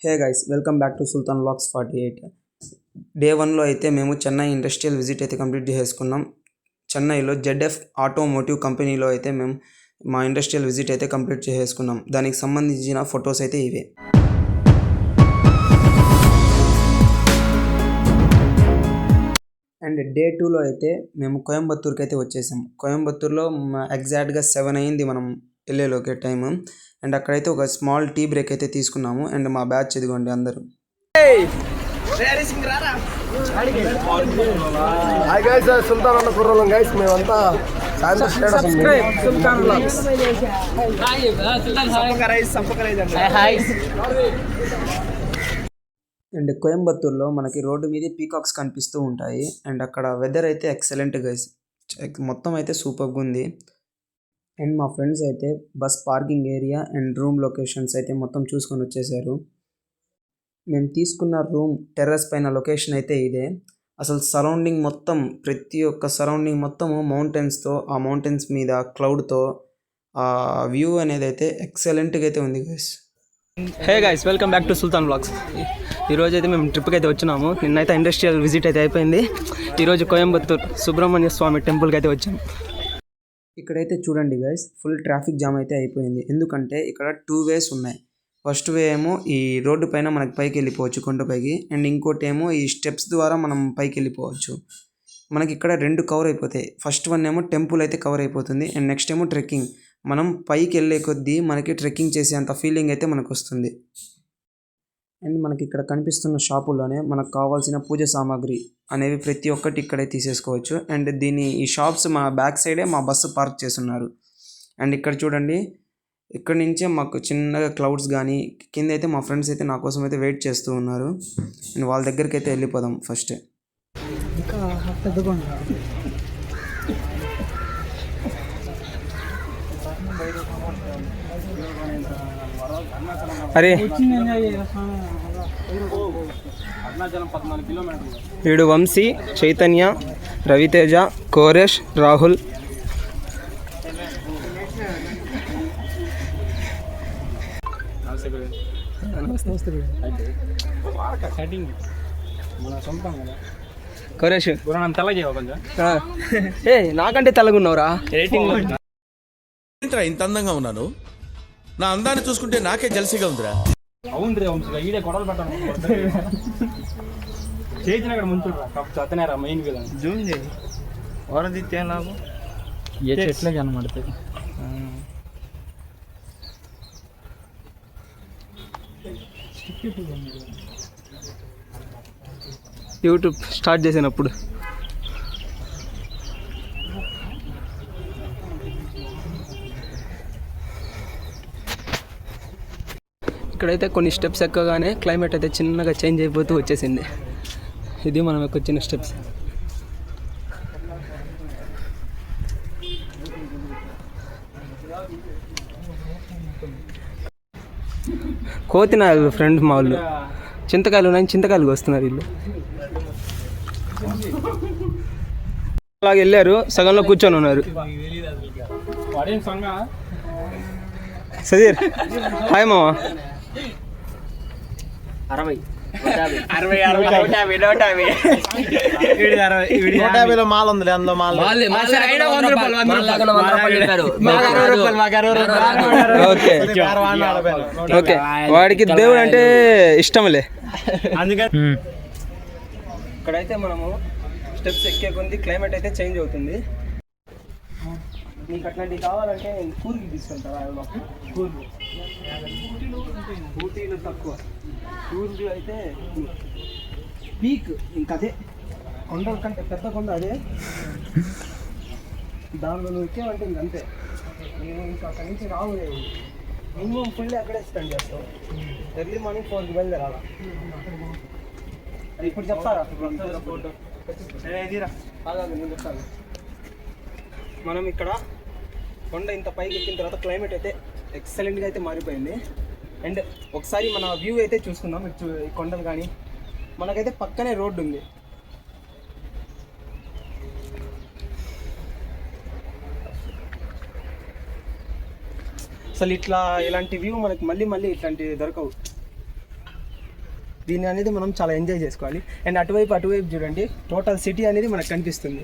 Hey guys, welcome back to Sultan vlogs 48. Day 1లో అయితే మేము చెన్నై ఇండస్ట్రియల్ విజిట్ అయితే కంప్లీట్ చేసుకున్నాం. చెన్నైలో జెడ్ఎఫ్ ఆటోమోటివ్ కంపెనీలో అయితే మేము మా ఇండస్ట్రియల్ విజిట్ అయితే కంప్లీట్ చేసుకున్నాం. దానికి సంబంధించిన ఫొటోస్ అయితే ఇవే. అండ్ డే 2లో అయితే మేము కోయంబత్తూర్కి అయితే వచ్చేసాం. కోయంబత్తూర్లో ఎగ్జాక్ట్గా 7 అయింది మనం వెళ్ళేలోకే టైం. అండ్ అక్కడైతే ఒక స్మాల్ టీ బ్రేక్ అయితే తీసుకున్నాము. అండ్ మా బ్యాచ్ ఇదిగోండి అందరూ. సుల్తాన్ అన్న కుర్రోళ్ళం గైస్, మేమంతా అండ్ కోయంబత్తూర్లో మనకి రోడ్డు మీద పీకాక్స్ కనిపిస్తూ ఉంటాయి. అండ్ అక్కడ వెదర్ అయితే ఎక్సలెంట్ గైస్, మొత్తం అయితే సూపర్గా ఉంది. అండ్ మా ఫ్రెండ్స్ అయితే bus parking area and room locations అయితే మొత్తం చూసుకొని వచ్చేసారు. మేము తీసుకున్న రూమ్ టెర్రస్ పైన లొకేషన్ అయితే ఇదే. అసలు సరౌండింగ్ మొత్తం, ప్రతి ఒక్క సరౌండింగ్ మొత్తము మౌంటైన్స్తో, ఆ మౌంటైన్స్ మీద క్లౌడ్తో ఆ వ్యూ అనేది అయితే ఎక్సలెంట్గా అయితే ఉంది guys. Hey guys, welcome back to Sultan vlogs. ఈరోజు అయితే మేము ట్రిప్కి అయితే వచ్చినాము. నిన్నైతే ఇండస్ట్రియల్ విజిట్ అయితే అయిపోయింది. ఈరోజు కోయంబత్తూర్ సుబ్రహ్మణ్య స్వామి టెంపుల్కి అయితే వచ్చాము. ఇక్కడైతే చూడండి గైస్, ఫుల్ ట్రాఫిక్ జామ్ అయితే అయిపోయింది. ఎందుకంటే ఇక్కడ 2 వేస్ ఉన్నాయి. ఫస్ట్ వే ఏమో ఈ రోడ్డు పైన మనకి పైకి వెళ్ళిపోవచ్చు కొండపైకి. అండ్ ఇంకోటి ఏమో ఈ స్టెప్స్ ద్వారా మనం పైకి వెళ్ళిపోవచ్చు. మనకి ఇక్కడ 2 కవర్ అయిపోతాయి. ఫస్ట్ వన్ ఏమో టెంపుల్ అయితే కవర్ అయిపోతుంది. అండ్ నెక్స్ట్ ఏమో ట్రెక్కింగ్. మనం పైకి వెళ్ళే కొద్దీ మనకి ట్రెక్కింగ్ చేసేంత ఫీలింగ్ అయితే మనకు వస్తుంది. అండ్ మనకి ఇక్కడ కనిపిస్తున్న షాపుల్లోనే మనకు కావాల్సిన పూజ సామాగ్రి అనేవి ప్రతి ఒక్కటి ఇక్కడే తీసేసుకోవచ్చు. అండ్ ఈ షాప్స్ మా బ్యాక్ సైడే మా బస్సు పార్క్ చేస్తున్నారు. అండ్ ఇక్కడ చూడండి, ఇక్కడ నుంచే మాకు చిన్నగా క్లౌడ్స్ కానీ, కింద అయితే మా ఫ్రెండ్స్ అయితే నా కోసం అయితే వెయిట్ చేస్తూ ఉన్నారు. అండ్ వాళ్ళ దగ్గరికి అయితే వెళ్ళిపోదాం ఫస్ట్. అరే వీడు వంశీ, చైతన్య, రవితేజ, కోరేష్, రాహుల్. కోరేష్ నాకంటే తెల్లగున్నావురా. ఏంట్రా ఇంత అందంగా ఉన్నాను? నా అందాన్ని చూసుకుంటే నాకే జలసిగా ఉందిరా. అవును రే వంశీ, ఈడే గొడవలు పెట్టాను. చేసిన అక్కడ ముంచురా, అతనేరా మెయిన్ కదా. జూమ్ చేయి, వరదిత్తే లాభం. ఏ చెట్లే కనబడతాయి. యూట్యూబ్ స్టార్ట్ చేసినప్పుడు ఇక్కడైతే కొన్ని స్టెప్స్ ఎక్కగానే క్లైమేట్ అయితే చిన్నగా చేంజ్ అయిపోతూ వచ్చేసింది. ఇది మనం ఎక్కొచ్చిన స్టెప్స్. కోతినారు ఫ్రెండ్స్ మా వాళ్ళు. చింతకాయలు ఉన్నాయి, చింతకాయలు వస్తున్నారు వీళ్ళు. అలాగే వెళ్ళారు, సగంలో కూర్చొని ఉన్నారు. సదీర్ హాయ్ మామ. 150లో మాల ఉంది. అందులో మాల ఓకే, వాడికి దేవుడు అంటే ఇష్టంలే. అందుకని ఇక్కడైతే మనము స్టెప్స్ ఎక్కే కొద్ది క్లైమేట్ అయితే చేంజ్ అవుతుంది. మీకు అట్లాంటివి కావాలంటే కూర్కి తీసుకుంటారా? ఊటీలు తక్కువ, కూర్లు అయితే పీక్. ఇంకదే కొండ కంటే పెద్ద కొండ అదే. దానిలో నువ్వు ఎక్కేవంటే ఇంకంతే. నేను ఇంకా అక్కడి నుంచి రావులేదు. మినిమం ఫుల్ అక్కడే స్పెండ్ చేస్తాం. ఎర్లీ మార్నింగ్ 4కి బయలుదేరాలా. ఇప్పుడు చెప్తారా ఫోటో? నేను చెప్తాను. మనం ఇక్కడ కొండ ఇంత పైకి ఎక్కిన తర్వాత క్లైమేట్ అయితే ఎక్సలెంట్గా అయితే మారిపోయింది. అండ్ ఒకసారి మన వ్యూ అయితే చూసుకుందాం. ఈ కొండలు కానీ మనకైతే పక్కనే రోడ్డు ఉంది. అసలు ఇలాంటి వ్యూ మనకి మళ్ళీ ఇట్లాంటివి దొరకవు. దీన్ని అనేది మనం చాలా ఎంజాయ్ చేసుకోవాలి. అండ్ అటువైపు చూడండి, టోటల్ సిటీ అనేది మనకు కనిపిస్తుంది.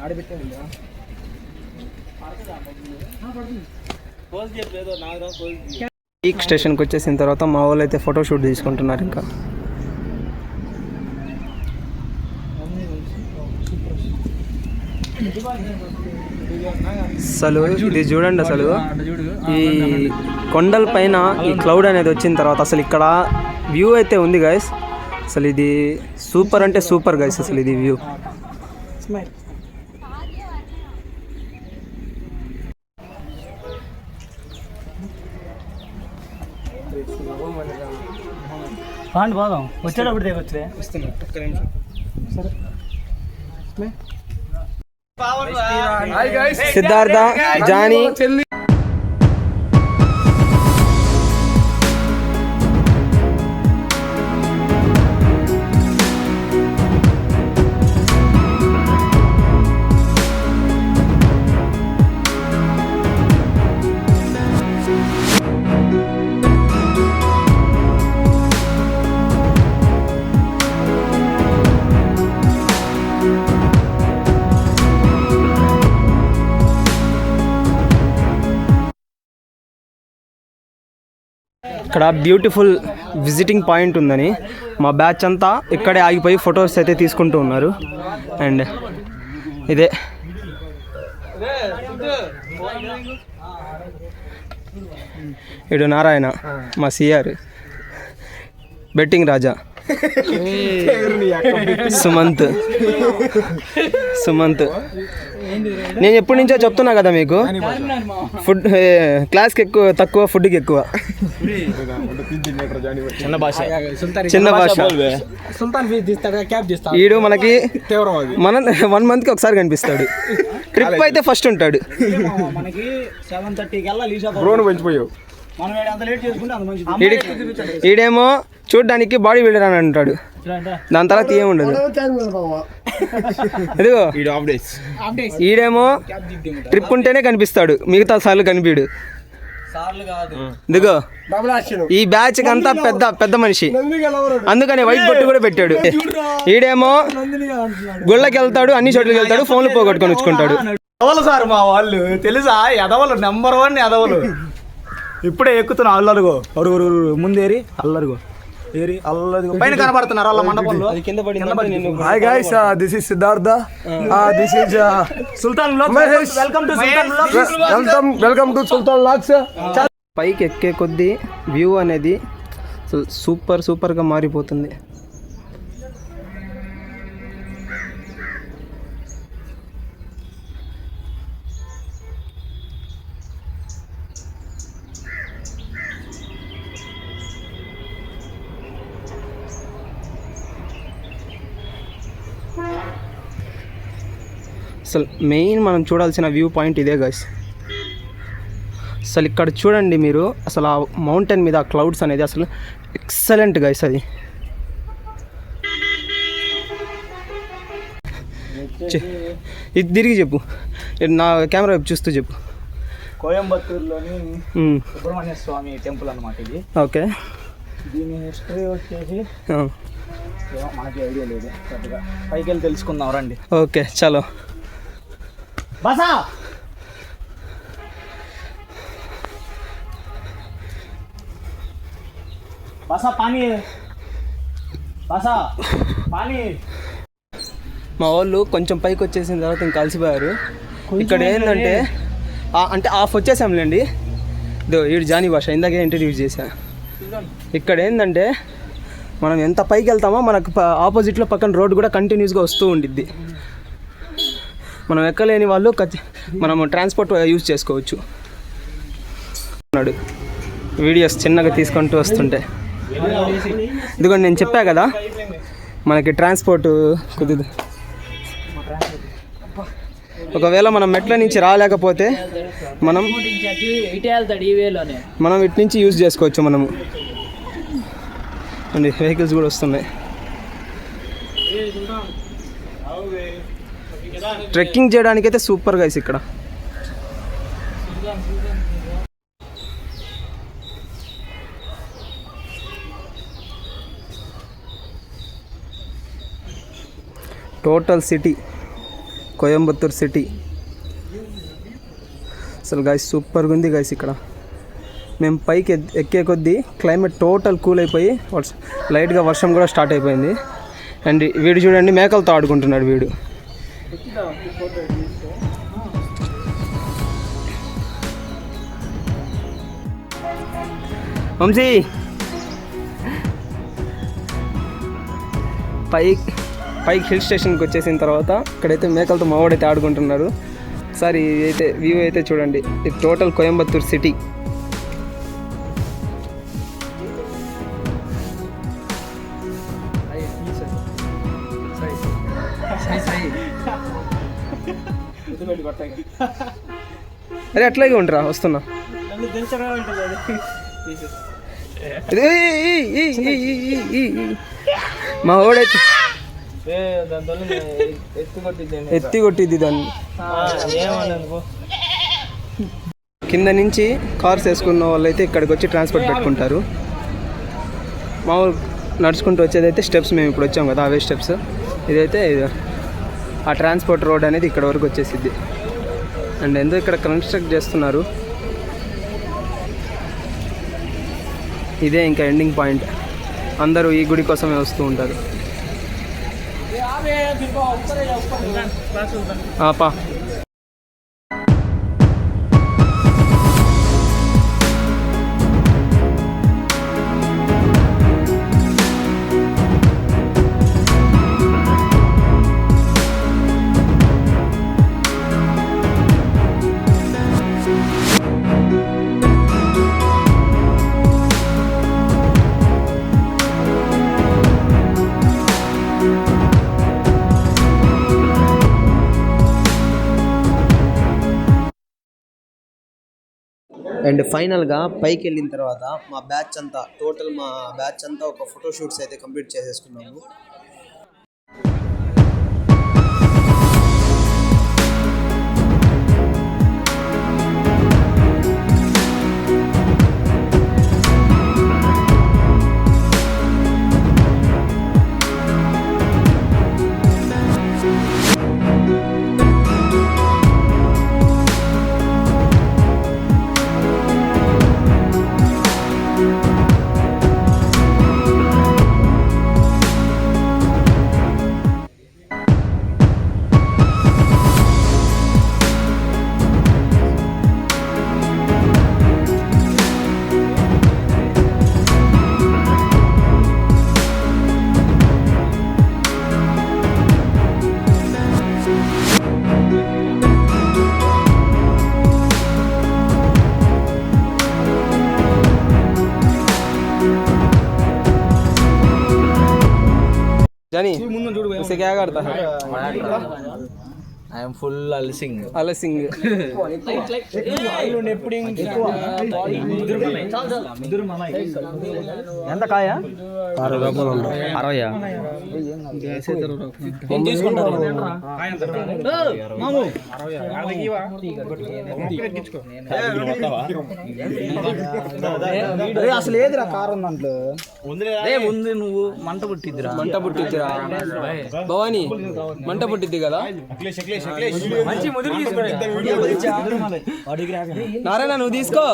ఆడబెట్టండి. పీక్ స్టేషన్కి వచ్చేసిన తర్వాత మా వాళ్ళు అయితే ఫోటోషూట్ తీసుకుంటున్నారు. ఇంకా అసలు ఇది చూడండి, అసలు ఈ కొండల పైన ఈ క్లౌడ్ అనేది వచ్చిన తర్వాత అసలు ఇక్కడ వ్యూ అయితే ఉంది గైస్. అసలు ఇది సూపర్ అంటే సూపర్ గైస్. అసలు ఇది వ్యూ పోదాం, వచ్చేటప్పుడు దిగొచ్చులే. సిద్ధార్థ, జానీ, ఇక్కడ బ్యూటిఫుల్ విజిటింగ్ పాయింట్ ఉందని మా బ్యాచ్ అంతా ఇక్కడే ఆగిపోయి ఫొటోస్ అయితే తీసుకుంటూ ఉన్నారు. అండ్ ఇదే ఇడు నారాయణ, మా సిఆర్, బెట్టింగ్ రాజా, సుమంత్. నేను ఎప్పటి నుంచో చెప్తున్నా కదా మీకు, ఫుడ్ క్లాస్కి ఎక్కువ తక్కువ, ఫుడ్కి ఎక్కువ. చిన్న భాష. ఈడు మనకి మన 1 monthకి ఒకసారి కనిపిస్తాడు. ట్రిప్ అయితే ఫస్ట్ ఉంటాడు. ఈడేమో చూడ్డానికి బాడీ బిల్డర్ అని అంటాడు, దాని తర్వాత ఏముండదు. ఇదిగో ఈడేమో ట్రిప్ ఉంటేనే కనిపిస్తాడు, మిగతా సార్లు కనిపిడు. ఇదిగో ఈ బ్యాచ్ అంతా పెద్ద మనిషి, అందుకని వైట్ బొట్టు కూడా పెట్టాడు. ఈడేమో గుళ్ళకి వెళ్తాడు, అన్ని చోట్లకి వెళ్తాడు, ఫోన్లు పోగొట్టుకొని వచ్చుకుంటాడు. ఎదవలు సార్ మా వాళ్ళు, తెలుసా? ఎదవలు, నెంబర్ 1 ఎదవలు. ఇప్పుడే ఎక్కుతున్నా అల్లరుగో, అరుగురు ముందేరి అల్లరుగో ఏరి అల్లరుగో పైన కనబడుతున్నారు వాళ్ళ మండపంలో. Hi guys, this is Siddhartha, this is Sultan vlogs. Welcome to Sultan vlogs. పైకి ఎక్కే కొద్దీ వ్యూ అనేది సూపర్గా మారిపోతుంది. అసలు మెయిన్ మనం చూడాల్సిన వ్యూ పాయింట్ ఇదే గైస్. అసలు ఇక్కడ చూడండి మీరు, అసలు ఆ మౌంటైన్ మీద ఆ క్లౌడ్స్ అనేది అసలు ఎక్సలెంట్ గైస్. అది ఇది తిరిగి చెప్పు, నా కెమెరా వైపు చూస్తూ చెప్పు. కోయంబత్తూరులోని సుబ్రహ్మణ్య స్వామి టెంపుల్ అన్నమాట ఇది. ఓకే, దీని హిస్టరీ వచ్చేసి మనకి ఐడియా లేదు పెద్దగా, పైకి వెళ్ళి తెలుసుకుందాం రండి. ఓకే చలో. బసా బసా పానీ, బసా పానీ. మా వాళ్ళు కొంచెం పైకి వచ్చేసిన తర్వాత ఇంకా కలిసిపోయారు. ఇక్కడ ఏంటంటే అంటే ఆఫ్ వచ్చేసాంలేండి. ఇదో వీడు జానీ భాష, ఇందాకే ఇంట్రడ్యూస్ చేశా. ఇక్కడ ఏంటంటే మనం ఎంత పైకి వెళ్తామో మనకు ఆపోజిట్లో పక్కన రోడ్డు కూడా కంటిన్యూస్గా వస్తూ ఉండిద్ది. మనం ఎక్కలేని వాళ్ళు మనం ట్రాన్స్పోర్ట్ యూజ్ చేసుకోవచ్చు. వీడియోస్ చిన్నగా తీసుకుంటూ వస్తుంటే ఇదిగోండి, నేను చెప్పా కదా మనకి ట్రాన్స్పోర్ట్ కుదరదు. ఒకవేళ మనం మెట్ల నుంచి రాలేకపోతే మనం ఇటు నుంచి యూజ్ చేసుకోవచ్చు. మనము అండి వెహికల్స్ కూడా వస్తున్నాయి. ట్రెక్కింగ్ చేయడానికైతే సూపర్ గైస్ ఇక్కడ. Total city Coimbatore city. అసలు గాయస్ సూపర్గా ఉంది గాయస్. ఇక్కడ మేము పైకి ఎక్కే కొద్దీ క్లైమేట్ టోటల్ కూల్ అయిపోయి లైట్గా వర్షం కూడా స్టార్ట్ అయిపోయింది. అండ్ వీడు చూడండి మేకలతో ఆడుకుంటున్నాడు వీడు. వంశీ పైకి హిల్ స్టేషన్కి వచ్చేసిన తర్వాత ఇక్కడైతే మేకలతో మావాడైతే ఆడుకుంటున్నారు. ఒకసారి అయితే వ్యూ అయితే చూడండి. ఇది టోటల్ కోయంబత్తూర్ సిటీ. అరే అట్లాగే ఉంటారా వస్తున్నా. మా వాడైతే ఎత్తి కొట్టిద్ది దాన్ని. కింద నుంచి కార్స్ వేసుకున్న వాళ్ళు అయితే ఇక్కడికి వచ్చి ట్రాన్స్పోర్ట్ పెట్టుకుంటారు. మామూలు నడుచుకుంటూ వచ్చేదైతే స్టెప్స్, మేము ఇప్పుడు వచ్చాం కదా అవే స్టెప్స్. ఇదైతే ఆ ట్రాన్స్పోర్ట్ రోడ్ అనేది ఇక్కడ వరకు వచ్చేసిద్ది. అండ్ ఎందుకు ఇక్కడ కన్స్ట్రక్ట్ చేస్తున్నారు, ఇదే ఇంకా ఎండింగ్ పాయింట్. అందరూ ఈ గుడి కోసమే వస్తూ ఉంటారు. పా అండ్ ఫైనల్గా పైకి వెళ్ళిన తర్వాత మా బ్యాచ్ అంతా ఒక ఫోటో షూట్స్ అయితే కంప్లీట్ చేసేసుకున్నాము. जानी उसे क्या करता है? I am full alsing. ఎంత కాయ 60. అసలు ఏదిరా కారం దాంట్లో ఉంది. నువ్వు మంట పుట్టిద్దిరా భవానీ, మంట పుట్టిద్ది కదా. నారాయణ నువ్వు తీసుకో.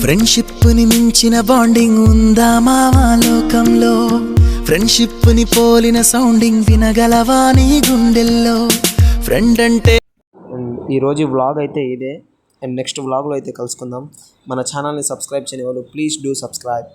ఫ్రెండ్షిప్ ని మించిన బాండింగ్ ఉందా మావా లోకంలో? ఫ్రెండ్షిప్ ని పోలిన సౌండింగ్ వినగలవా నీ గుండెల్లో? ఫ్రెండ్ అంటే. ఈరోజు వ్లాగ్ అయితే ఇదే. అండ్ నెక్స్ట్ వ్లాగ్లో అయితే కలుసుకుందాం. మన ఛానల్ని సబ్స్క్రైబ్ చేయని వాళ్ళు ప్లీజ్ డూ సబ్స్క్రైబ్.